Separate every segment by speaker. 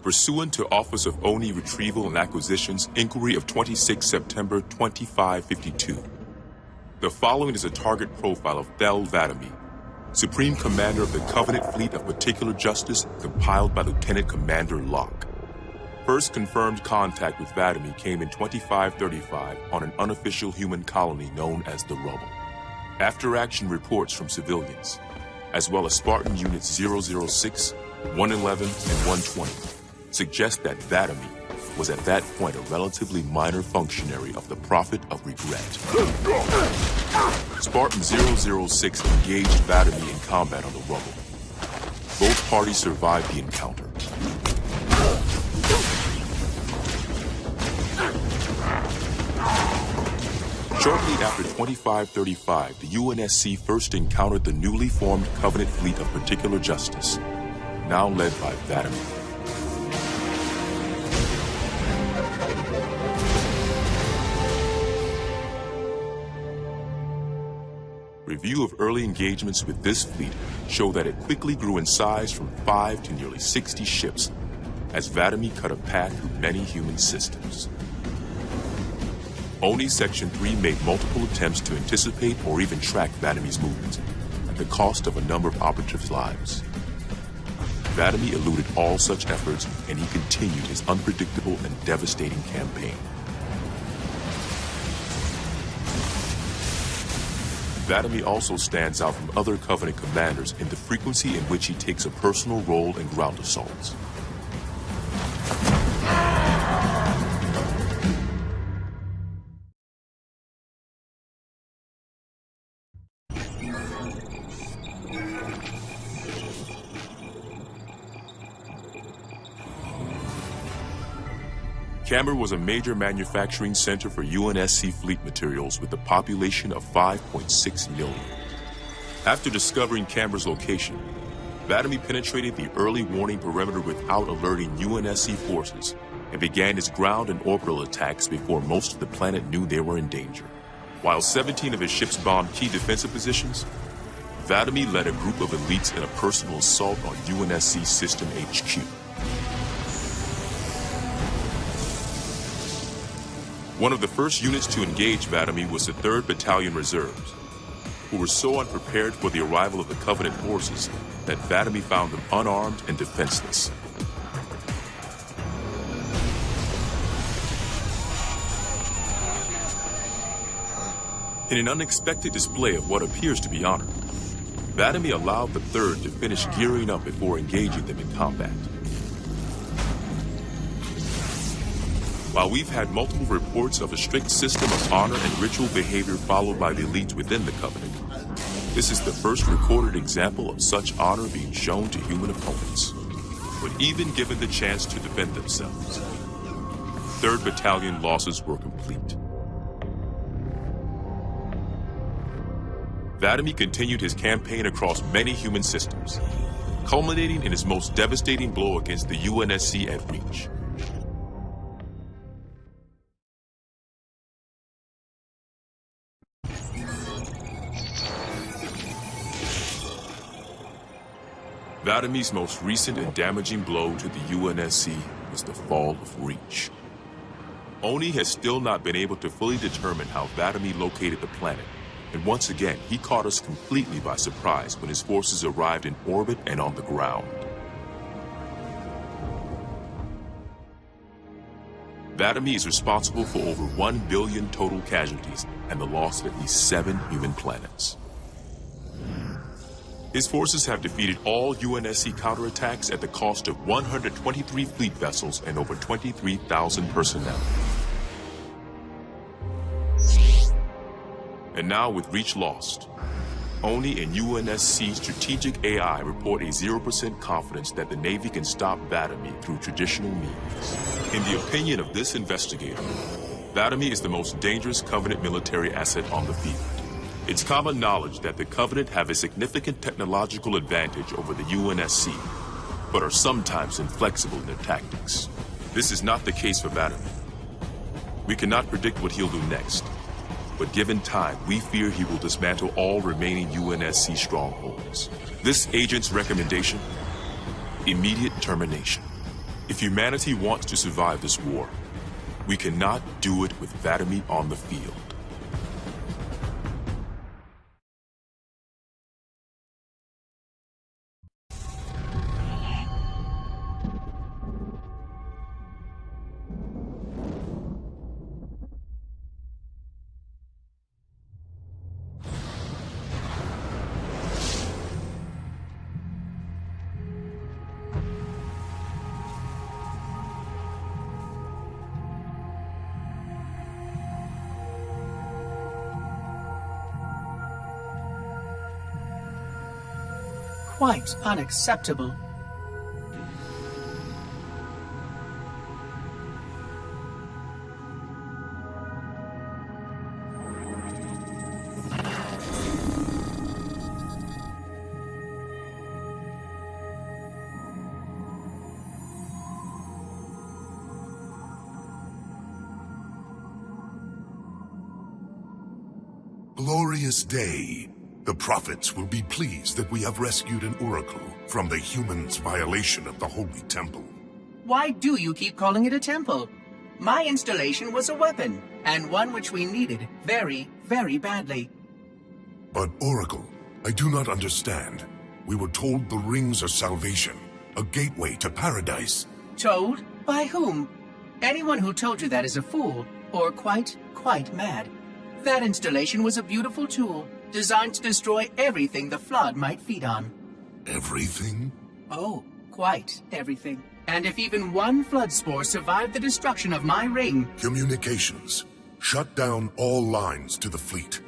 Speaker 1: pursuant to Office of ONI Retrieval and Acquisition's inquiry of 26 September 2552. The following is a target profile of Thel Vadami, Supreme Commander of the Covenant Fleet of Particular Justice, compiled by Lieutenant Commander Locke. First confirmed contact with Vadami came in 2535 on an unofficial human colony known as the Rubble. After-action reports from civilians, as well as Spartan Units 006, 111, and 120, suggest that Vadami was at that point a relatively minor functionary of the Prophet of Regret. Spartan 006 engaged Vadami in combat on the Rubble. Both parties survived the encounter. Shortly after 2535, the UNSC first encountered the newly formed Covenant Fleet of Particular Justice, now led by Vadami. Review of early engagements with this fleet show that it quickly grew in size from 5 to nearly 60 ships, as Vadami cut a path through many human systems. ONI Section 3 made multiple attempts to anticipate or even track Vadami's movements, at the cost of a number of operatives' lives. Vadami eluded all such efforts, and he continued his unpredictable and devastating campaign. Vadami also stands out from other Covenant commanders in the frequency in which he takes a personal role in ground assaults. Camber was a major manufacturing center for UNSC fleet materials with a population of 5.6 million. After discovering Camber's location, Vadami penetrated the early warning perimeter without alerting UNSC forces and began his ground and orbital attacks before most of the planet knew they were in danger. While 17 of his ships bombed key defensive positions, Vadami led a group of elites in a personal assault on UNSC System HQ. One of the first units to engage Vadami was the 3rd Battalion Reserves, who were so unprepared for the arrival of the Covenant forces that Vadami found them unarmed and defenseless. In an unexpected display of what appears to be honor, Vadami allowed the 3rd to finish gearing up before engaging them in combat. While we've had multiple reports of a strict system of honor and ritual behavior followed by the elites within the Covenant, this is the first recorded example of such honor being shown to human opponents. But even given the chance to defend themselves, 3rd Battalion losses were complete. Vadami continued his campaign across many human systems, culminating in his most devastating blow against the UNSC at Reach. Vadami's most recent and damaging blow to the UNSC was the fall of Reach. ONI has still not been able to fully determine how Vadami located the planet, and once again, he caught us completely by surprise when his forces arrived in orbit and on the ground. Vadami is responsible for over 1 billion total casualties and the loss of at least 7 human planets. His forces have defeated all UNSC counterattacks at the cost of 123 fleet vessels and over 23,000 personnel. And now with Reach lost, ONI and UNSC strategic AI report a 0% confidence that the Navy can stop Vadami through traditional means. In the opinion of this investigator, Vadami is the most dangerous Covenant military asset on the field. It's common knowledge that the Covenant have a significant technological advantage over the UNSC, but are sometimes inflexible in their tactics. This is not the case for Vadami. We cannot predict what he'll do next, but given time, we fear he will dismantle all remaining UNSC strongholds. This agent's recommendation: immediate termination. If humanity wants to survive this war, we cannot do it with Vadami on the field.
Speaker 2: Quite unacceptable.
Speaker 3: Glorious day. The prophets will be pleased that we have rescued an oracle from the humans' violation of the holy temple.
Speaker 2: Why do you keep calling it a temple? My installation was a weapon, and one which we needed very, very badly.
Speaker 3: But Oracle, I do not understand. We were told the rings are salvation, a gateway to paradise.
Speaker 2: Told? By whom? Anyone who told you that is a fool, or quite mad. That installation was a beautiful tool, designed to destroy everything the Flood might feed on.
Speaker 3: Everything?
Speaker 2: Oh, quite everything. And if even one Flood spore survived the destruction of my ring...
Speaker 3: Communications. Shut down all lines to the fleet.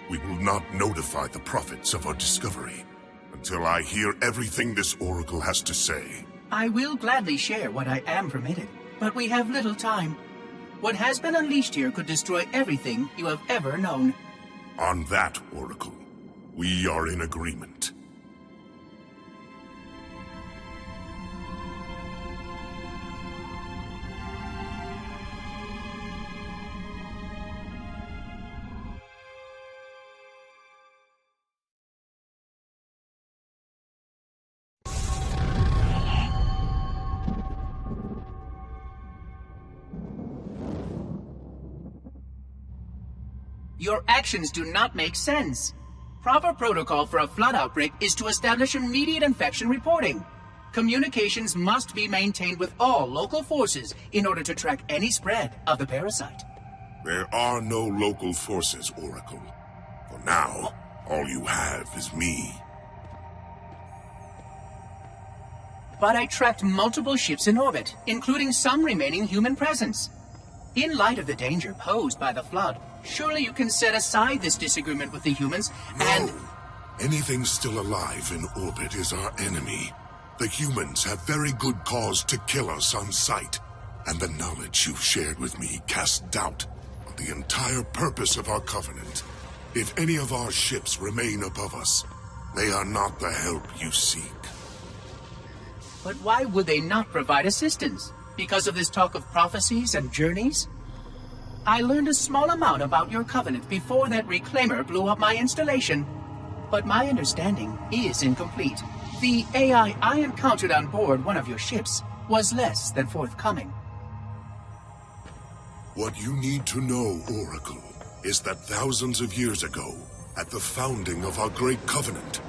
Speaker 3: We will not notify the prophets of our discovery until I hear everything this oracle has to say.
Speaker 2: I will gladly share what I am permitted, but we have little time. What has been unleashed here could destroy everything you have ever known.
Speaker 3: On that, Oracle, we are in agreement.
Speaker 2: Your actions do not make sense. Proper protocol for a flood outbreak is to establish immediate infection reporting. Communications must be maintained with all local forces in order to track any spread of the parasite.
Speaker 3: There are no local forces, Oracle. For now, all you have is me.
Speaker 2: But I tracked multiple ships in orbit, including some remaining human presence. In light of the danger posed by the Flood, surely you can set aside this disagreement with the humans and...
Speaker 3: No! Anything still alive in orbit is our enemy. The humans have very good cause to kill us on sight, and the knowledge you've shared with me casts doubt on the entire purpose of our covenant. If any of our ships remain above us, they are not the help you seek.
Speaker 2: But why would they not provide assistance? Because of this talk of prophecies and journeys? I learned a small amount about your covenant before that reclaimer blew up my installation. But my understanding is incomplete. The AI I encountered on board one of your ships was less than forthcoming.
Speaker 3: What you need to know, Oracle, is that thousands of years ago, at the founding of our great covenant,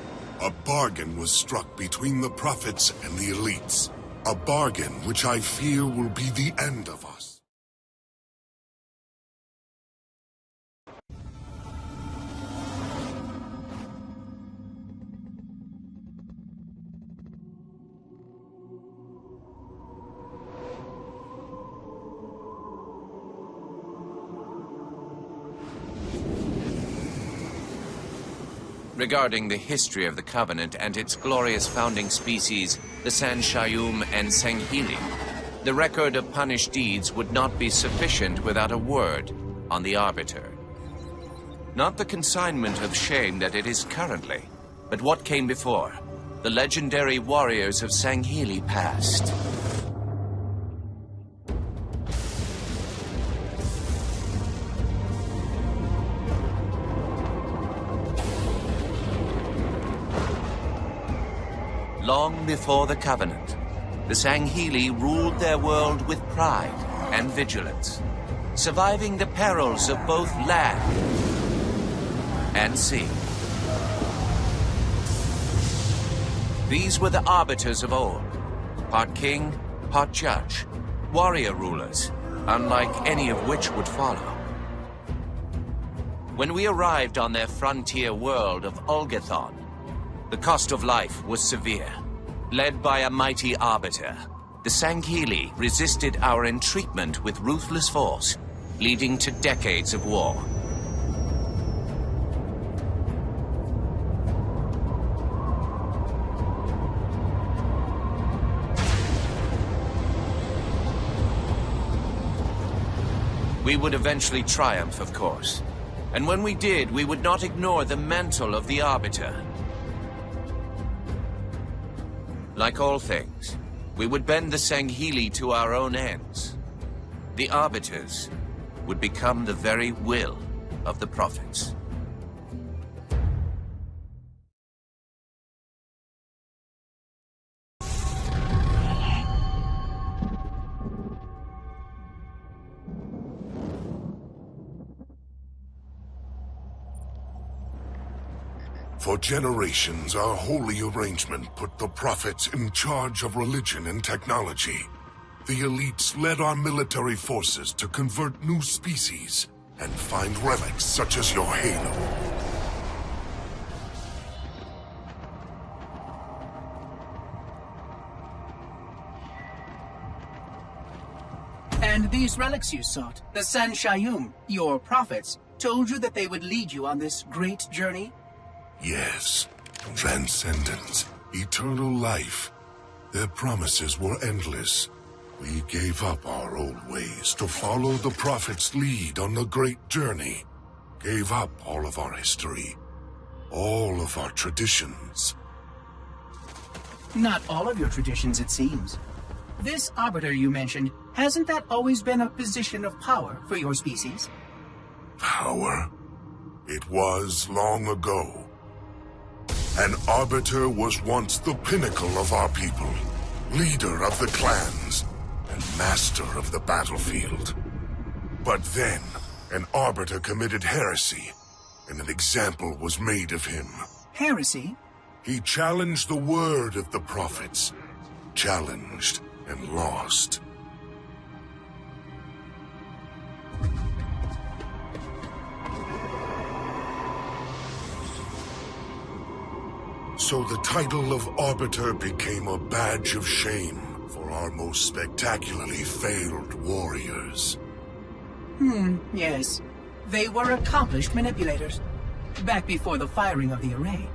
Speaker 3: a bargain was struck between the prophets and the elites. A bargain which I fear will be the end of us.
Speaker 4: Regarding the history of the Covenant and its glorious founding species, the Sanshayum and Sanghili, the record of punished deeds would not be sufficient without a word on the Arbiter. Not the consignment of shame that it is currently, but what came before, the legendary warriors of Sanghili past. Long before the Covenant, the Sanghili ruled their world with pride and vigilance, surviving the perils of both land and sea. These were the arbiters of old, part king, part judge, warrior rulers, unlike any of which would follow. When we arrived on their frontier world of Ulgathon, the cost of life was severe. Led by a mighty arbiter, the Sanghili resisted our entreatment with ruthless force, leading to decades of war. We would eventually triumph, of course. And when we did, we would not ignore the mantle of the Arbiter. Like all things, we would bend the Sanghili to our own ends. The Arbiters would become the very will of the Prophets.
Speaker 3: For generations, our holy arrangement put the prophets in charge of religion and technology. The elites led our military forces to convert new species and find relics such as your Halo.
Speaker 2: And these relics you sought, the San Shayum, your prophets, told you that they would lead you on this great journey?
Speaker 3: Yes, transcendence, eternal life. Their promises were endless. We gave up our old ways to follow the Prophet's lead on the great journey. Gave up all of our history, all of our traditions.
Speaker 2: Not all of your traditions, it seems. This Arbiter you mentioned, hasn't that always been a position of power for your species?
Speaker 3: Power? It was long ago. An Arbiter was once the pinnacle of our people, leader of the clans, and master of the battlefield. But then, an Arbiter committed heresy, and an example was made of him.
Speaker 2: Heresy?
Speaker 3: He challenged the word of the prophets. Challenged and lost. So the title of Arbiter became a badge of shame for our most spectacularly failed warriors.
Speaker 2: Yes. They were accomplished manipulators. Back before the firing of the array.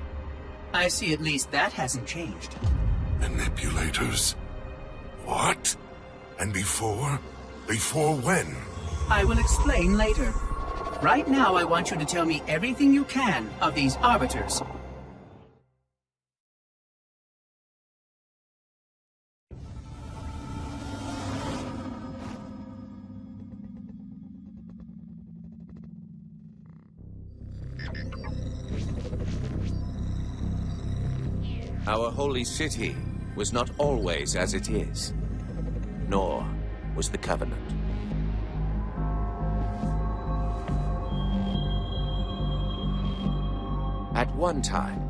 Speaker 2: I see at least that hasn't changed.
Speaker 3: Manipulators? What? And before? Before when?
Speaker 2: I will explain later. Right now, I want you to tell me everything you can of these Arbiters.
Speaker 4: Our holy city was not always as it is, nor was the Covenant. At one time,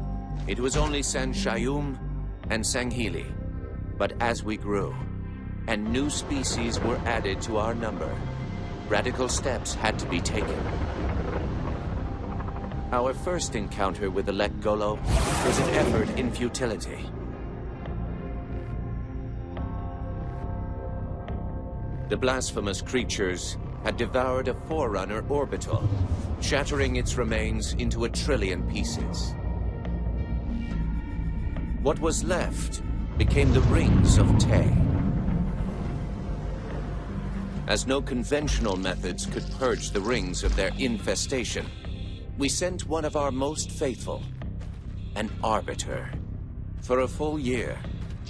Speaker 4: it was only San Shayum and Sanghili, but as we grew, and new species were added to our number, radical steps had to be taken. Our first encounter with the Lek Golo was an effort in futility. The blasphemous creatures had devoured a Forerunner orbital, shattering its remains into 1 trillion pieces. What was left became the Rings of Te. As no conventional methods could purge the rings of their infestation, we sent one of our most faithful, an Arbiter. For a full year,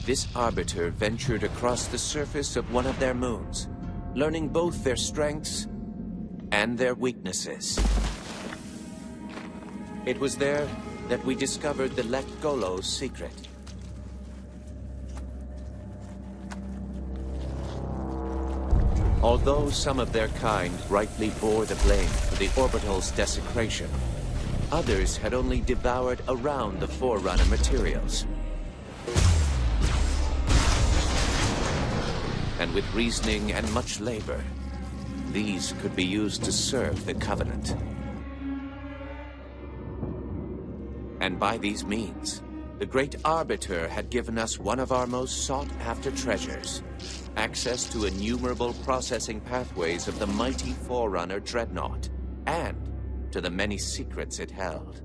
Speaker 4: this Arbiter ventured across the surface of one of their moons, learning both their strengths and their weaknesses. It was there that we discovered the Lek Golo's secret. Although some of their kind rightly bore the blame for the orbital's desecration, others had only devoured around the Forerunner materials. And with reasoning and much labor, these could be used to serve the Covenant. And by these means, the Great Arbiter had given us one of our most sought-after treasures, access to innumerable processing pathways of the mighty Forerunner Dreadnought, and to the many secrets it held.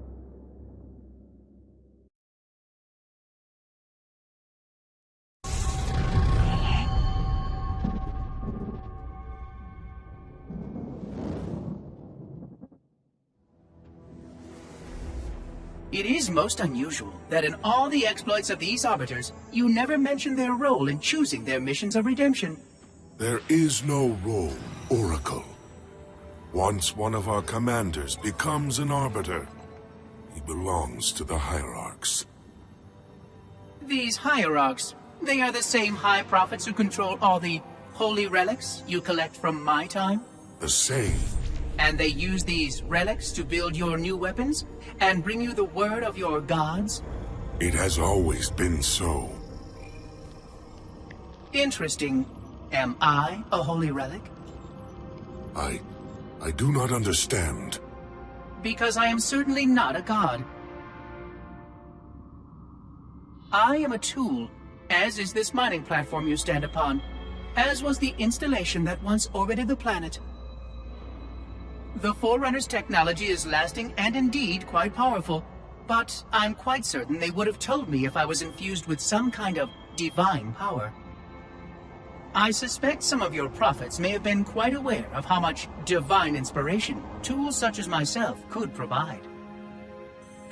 Speaker 2: It is most unusual that in all the exploits of these Arbiters, you never mention their role in choosing their missions of redemption.
Speaker 3: There is no role, Oracle. Once one of our commanders becomes an Arbiter, he belongs to the Hierarchs.
Speaker 2: These Hierarchs, they are the same High Prophets who control all the holy relics you collect from my time?
Speaker 3: The same.
Speaker 2: And they use these relics to build your new weapons and bring you the word of your gods?
Speaker 3: It has always been so.
Speaker 2: Interesting. Am I a holy relic?
Speaker 3: I do not understand.
Speaker 2: Because I am certainly not a god. I am a tool, as is this mining platform you stand upon, as was the installation that once orbited the planet. The Forerunner's technology is lasting and indeed quite powerful, but I'm quite certain they would have told me if I was infused with some kind of divine power. I suspect some of your prophets may have been quite aware of how much divine inspiration tools such as myself could provide.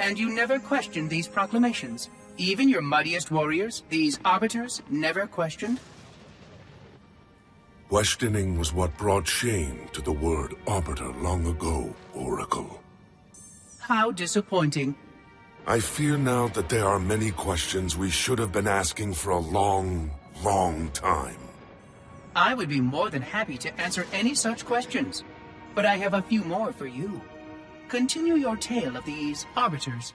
Speaker 2: And you never questioned these proclamations. Even your mightiest warriors, these Arbiters, never questioned?
Speaker 3: Questioning was what brought shame to the word Arbiter long ago, Oracle.
Speaker 2: How disappointing.
Speaker 3: I fear now that there are many questions we should have been asking for a long, long time.
Speaker 2: I would be more than happy to answer any such questions, but I have a few more for you. Continue your tale of these Arbiters.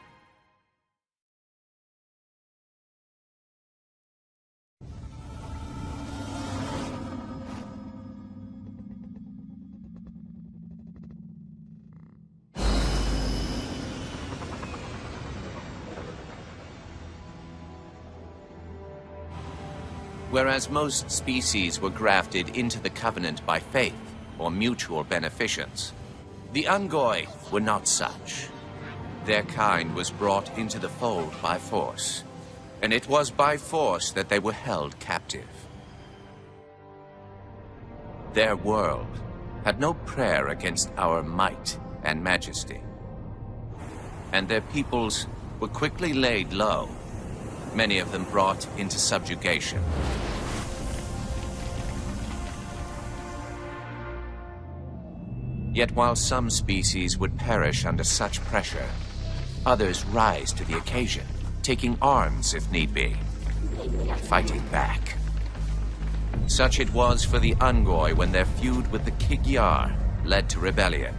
Speaker 4: Whereas most species were grafted into the Covenant by faith or mutual beneficence, the Ungoi were not such. Their kind was brought into the fold by force, and it was by force that they were held captive. Their world had no prayer against our might and majesty, and their peoples were quickly laid low, many of them brought into subjugation. Yet while some species would perish under such pressure, others rise to the occasion, taking arms if need be, fighting back. Such it was for the Ungoi when their feud with the Kig-Yar led to rebellion.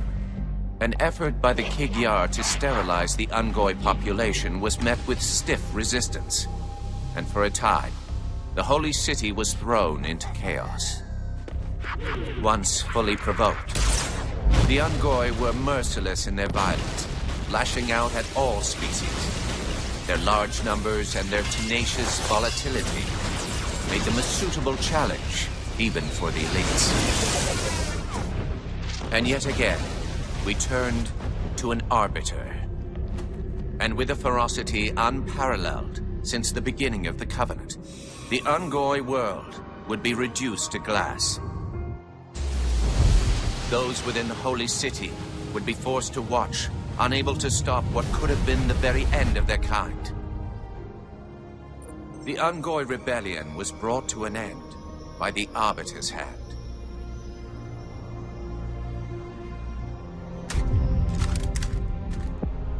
Speaker 4: An effort by the Kig-Yar to sterilize the Ungoi population was met with stiff resistance, and for a time, the holy city was thrown into chaos. Once fully provoked, the Ungoi were merciless in their violence, lashing out at all species. Their large numbers and their tenacious volatility made them a suitable challenge, even for the elites. And yet again, we turned to an Arbiter. And with a ferocity unparalleled since the beginning of the Covenant, the Ungoi world would be reduced to glass. Those within the Holy City would be forced to watch, unable to stop what could have been the very end of their kind. The Ungoi rebellion was brought to an end by the Arbiter's hand.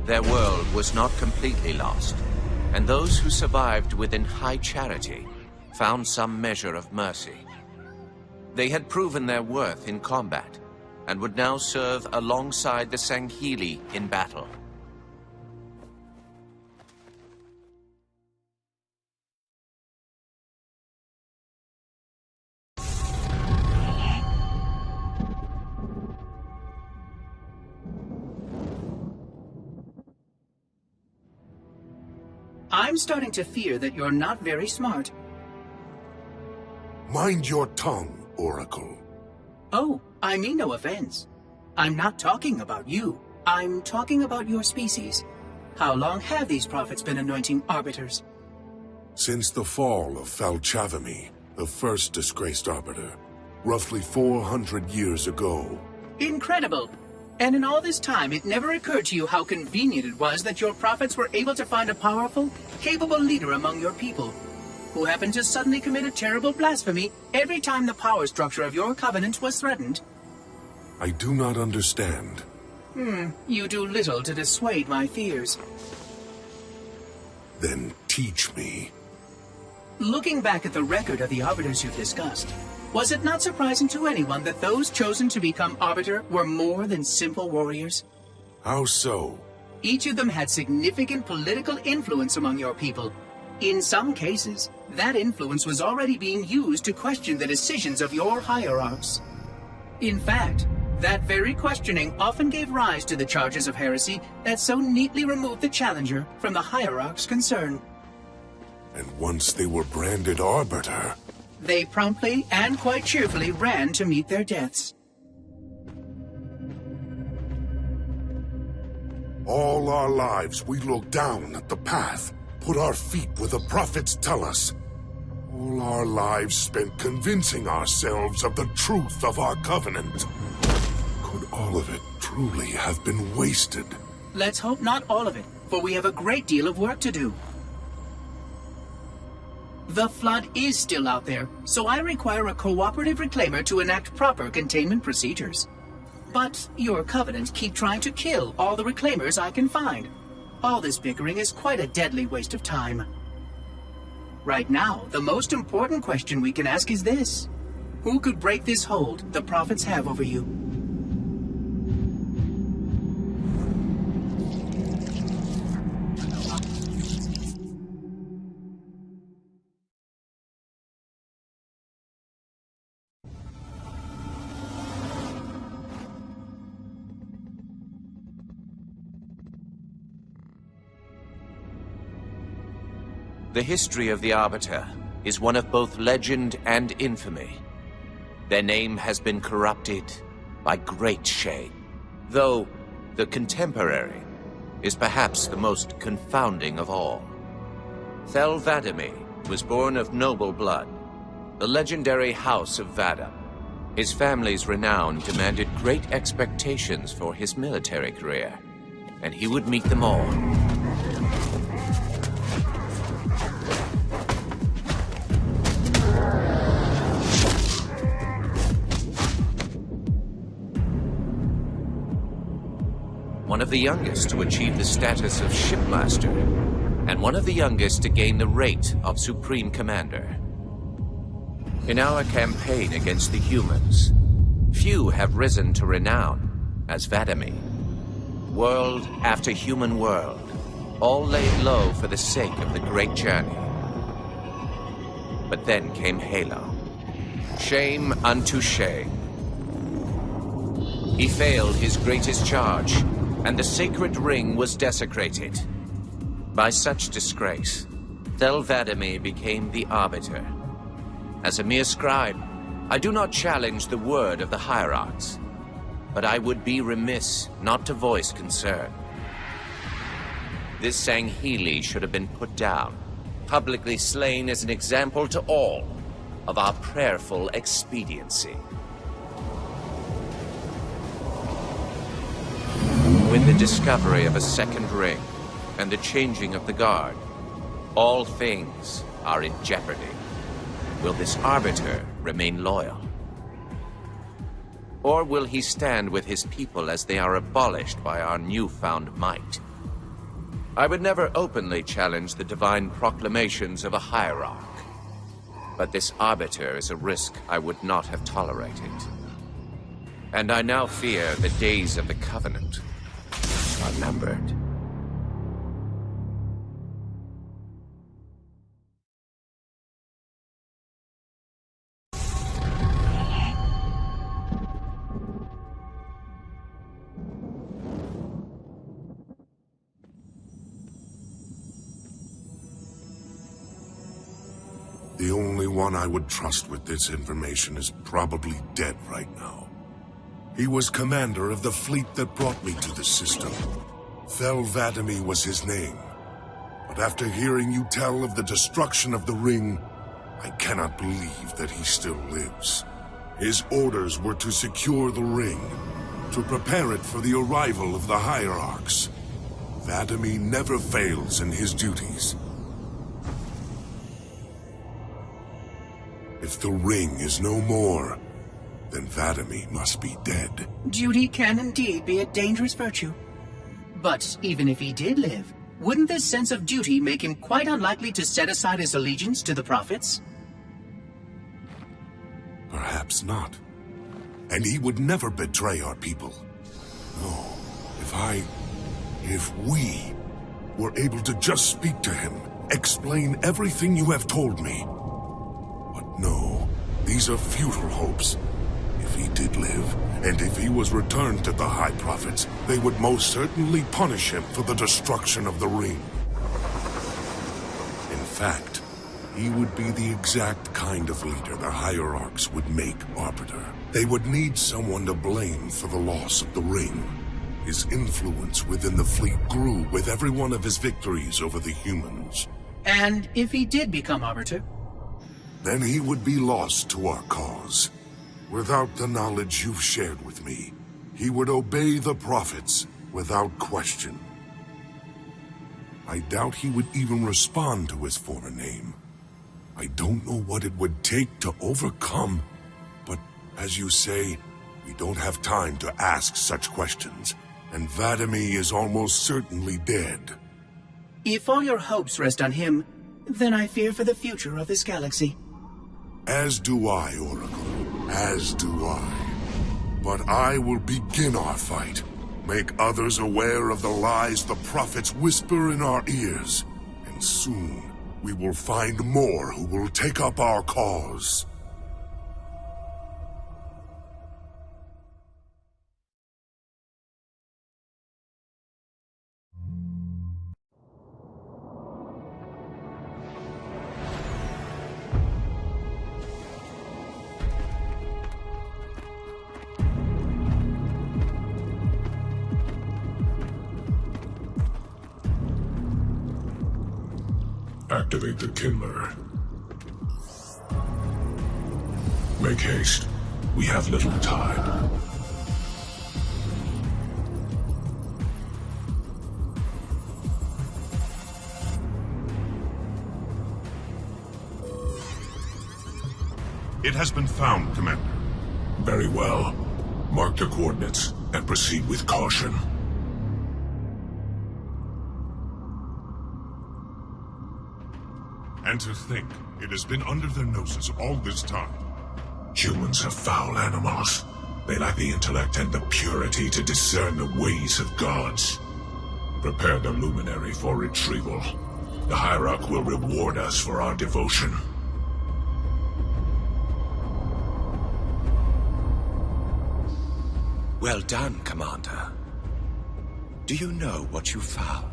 Speaker 4: Their world was not completely lost, and those who survived within high charity found some measure of mercy. They had proven their worth in combat, and would now serve alongside the Sanghili in battle.
Speaker 2: I'm starting to fear that you're not very smart.
Speaker 3: Mind your tongue, Oracle.
Speaker 2: Oh, I mean no offense. I'm not talking about you. I'm talking about your species. How long have these prophets been anointing arbiters?
Speaker 3: Since the fall of Falchavami, the first disgraced arbiter, roughly 400 years ago.
Speaker 2: Incredible! And in all this time, it never occurred to you how convenient it was that your prophets were able to find a powerful, capable leader among your people, who happened to suddenly commit a terrible blasphemy every time the power structure of your covenant was threatened.
Speaker 3: I do not understand.
Speaker 2: You do little to dissuade my fears.
Speaker 3: Then teach me.
Speaker 2: Looking back at the record of the arbiters you've discussed, was it not surprising to anyone that those chosen to become arbiter were more than simple warriors?
Speaker 3: How so?
Speaker 2: Each of them had significant political influence among your people. In some cases, that influence was already being used to question the decisions of your hierarchs. In fact, that very questioning often gave rise to the charges of heresy that so neatly removed the challenger from the hierarch's concern.
Speaker 3: And once they were branded arbiter,
Speaker 2: they promptly and quite cheerfully ran to meet their deaths.
Speaker 3: all our lives we look down at the path, put our feet where the prophets tell us. All our lives spent convincing ourselves of the truth of our covenant. Could all of it truly have been wasted?
Speaker 2: Let's hope not all of it, for we have a great deal of work to do. The flood is still out there, so I require a cooperative reclaimer to enact proper containment procedures. But your covenants keep trying to kill all the reclaimers I can find. All this bickering is quite a deadly waste of time. Right now, the most important question we can ask is this: who could break this hold the prophets have over you?
Speaker 4: The history of the Arbiter is one of both legend and infamy. Their name has been corrupted by great shame, though the contemporary is perhaps the most confounding of all. Thel 'Vadami was born of noble blood, the legendary House of Vadam. His family's renown demanded great expectations for his military career, and he would meet them all. One of the youngest to achieve the status of shipmaster, and one of the youngest to gain the rate of supreme commander. In our campaign against the humans, few have risen to renown as Vadami. World after human world, all laid low for the sake of the great journey. But then came Halo. Shame unto shame. He failed his greatest charge, and the sacred ring was desecrated. By such disgrace, Thel 'Vadami became the Arbiter. As a mere scribe, I do not challenge the word of the hierarchs, but I would be remiss not to voice concern. This Sanghili should have been put down, publicly slain as an example to all of our prayerful expediency. With the discovery of a second ring and the changing of the guard, all things are in jeopardy. Will this Arbiter remain loyal? Or will he stand with his people as they are abolished by our newfound might? I would never openly challenge the divine proclamations of a hierarch. But this arbiter is a risk I would not have tolerated. And I now fear the days of the Covenant are numbered.
Speaker 3: The only one I would trust with this information is probably dead right now. He was commander of the fleet that brought me to the system. Fel Vadami was his name. But after hearing you tell of the destruction of the ring, I cannot believe that he still lives. His orders were to secure the ring, to prepare it for the arrival of the hierarchs. Vadami never fails in his duties. If the ring is no more, then Vadami must be dead.
Speaker 2: Duty can indeed be a dangerous virtue. But even if he did live, wouldn't this sense of duty make him quite unlikely to set aside his allegiance to the prophets?
Speaker 3: Perhaps not. And he would never betray our people. No, if we were able to just speak to him, explain everything you have told me. But no, these are futile hopes. If he did live, and if he was returned to the High Prophets, they would most certainly punish him for the destruction of the ring. In fact, he would be the exact kind of leader the hierarchs would make arbiter. They would need someone to blame for the loss of the ring. His influence within the fleet grew with every one of his victories over the humans.
Speaker 2: And if he did become arbiter?
Speaker 3: Then he would be lost to our cause. Without the knowledge you've shared with me, he would obey the prophets without question. I doubt he would even respond to his former name. I don't know what it would take to overcome, but as you say, we don't have time to ask such questions, and Vadami is almost certainly dead.
Speaker 2: If all your hopes rest on him, then I fear for the future of this galaxy.
Speaker 3: As do I, Oracle. As do I. But I will begin our fight. Make others aware of the lies the prophets whisper in our ears. And soon, we will find more who will take up our cause.
Speaker 5: Activate the killer. Make haste. We have little time.
Speaker 3: It has been found, Commander.
Speaker 5: Very well. Mark the coordinates and proceed with caution.
Speaker 3: And to think, it has been under their noses all this time.
Speaker 5: Humans are foul animals. They lack the intellect and the purity to discern the ways of gods. Prepare the luminary for retrieval. The Hierarch will reward us for our devotion.
Speaker 6: Well done, Commander. Do you know what you found?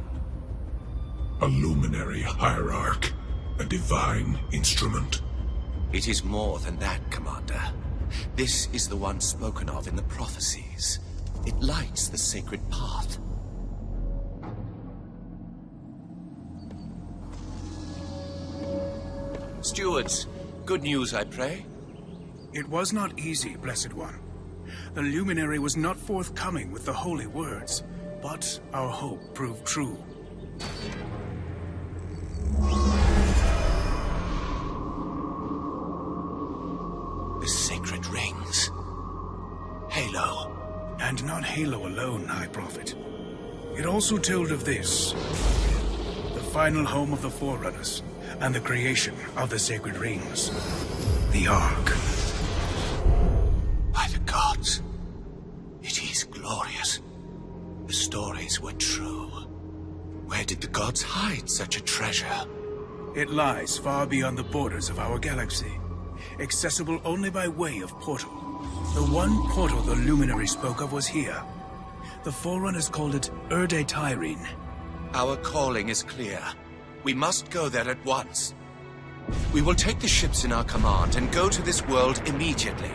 Speaker 5: A luminary Hierarch. A divine instrument.
Speaker 6: It is more than that, Commander. This is the one spoken of in the prophecies. It lights the sacred path.
Speaker 4: Stewards, good news, I pray?
Speaker 7: It was not easy, Blessed One. The luminary was not forthcoming with the holy words, but our hope proved true.
Speaker 6: The sacred rings. Halo.
Speaker 7: And not Halo alone, High Prophet. It also told of this. The final home of the Forerunners, and the creation of the sacred rings. The Ark.
Speaker 6: By the gods, it is glorious. The stories were true. Where did the gods hide such a treasure?
Speaker 7: It lies far beyond the borders of our galaxy, accessible only by way of portal. The one portal the Luminary spoke of was here. The Forerunners called it Erde Tyrene.
Speaker 6: Our calling is clear. We must go there at once. We will take the ships in our command and go to this world immediately.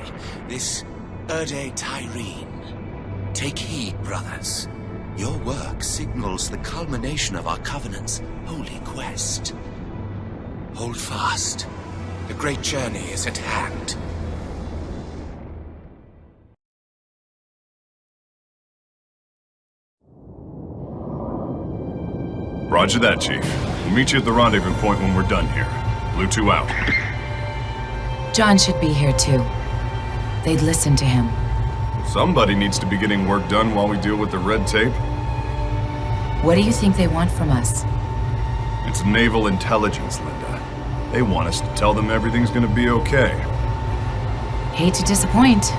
Speaker 6: This Erde Tyrene. Take heed, brothers. Your work signals the culmination of our Covenant's holy quest. Hold fast. The great journey is at hand.
Speaker 8: Roger that, Chief. We'll meet you at the rendezvous point when we're done here. Blue 2 out.
Speaker 9: John should be here too. They'd listen to him.
Speaker 8: Somebody needs to be getting work done while we deal with the red tape.
Speaker 9: What do you think they want from us?
Speaker 8: It's naval intelligence, Linda. They want us to tell them everything's gonna be okay.
Speaker 9: Hate to disappoint.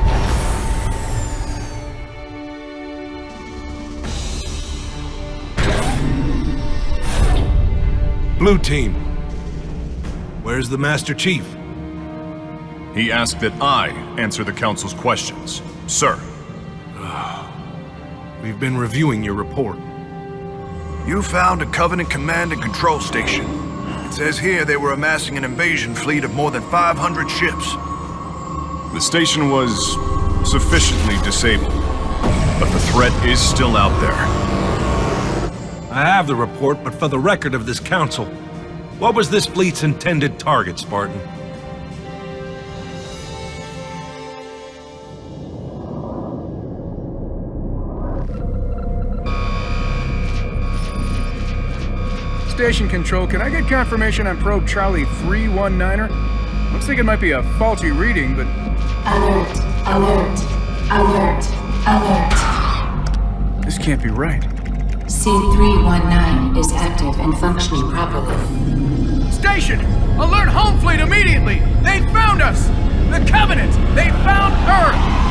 Speaker 10: Blue Team. Where's the Master Chief?
Speaker 8: He asked that I answer the Council's questions. Sir.
Speaker 10: We've been reviewing your report.
Speaker 11: You found a Covenant command and control station. It says here they were amassing an invasion fleet of more than 500 ships.
Speaker 8: The station was sufficiently disabled, but the threat is still out there.
Speaker 10: I have the report, but for the record of this council, what was this fleet's intended target, Spartan?
Speaker 7: Station Control, can I get confirmation on probe Charlie 319er? Looks like it might be a faulty reading, but...
Speaker 12: Alert! Alert! Alert! Alert!
Speaker 7: This can't be right.
Speaker 12: C319 is active and functioning properly.
Speaker 7: Station! Alert home fleet immediately! They found us! The Covenant! They found Earth!